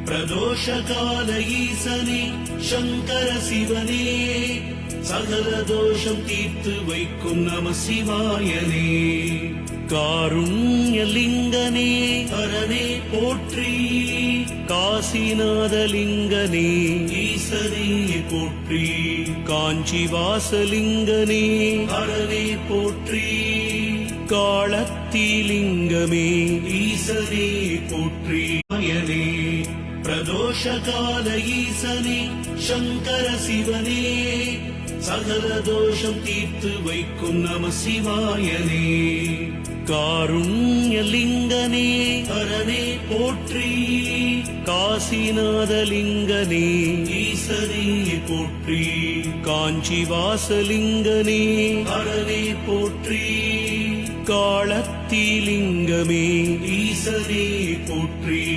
பிரதோஷகால ஈசனே சங்கர சிவனே சகல தோஷம் தீர்த்து வைக்கும் நம சிவாயனே. காருண்யலிங்கனே ஹரனே போற்றி, காசிநாதலிங்கனே ஈசனே போற்றி, காஞ்சிவாசலிங்கனே ஹரனே போற்றி, காளத்திலிங்கமே ஈசனே போற்றி. பிரதோஷகால ஈசனே சங்கர சிவனே சகல தோஷம் தீர்த்து வைக்கும் நம சிவாயனே. காருண்யலிங்கனே ஹரனே போற்றி, காசிநாதலிங்கனே ஈசனே போற்றி, காஞ்சிவாசலிங்கனே ஹரனே போற்றி, காளத்திலிங்கமே ஈசனே போற்றி.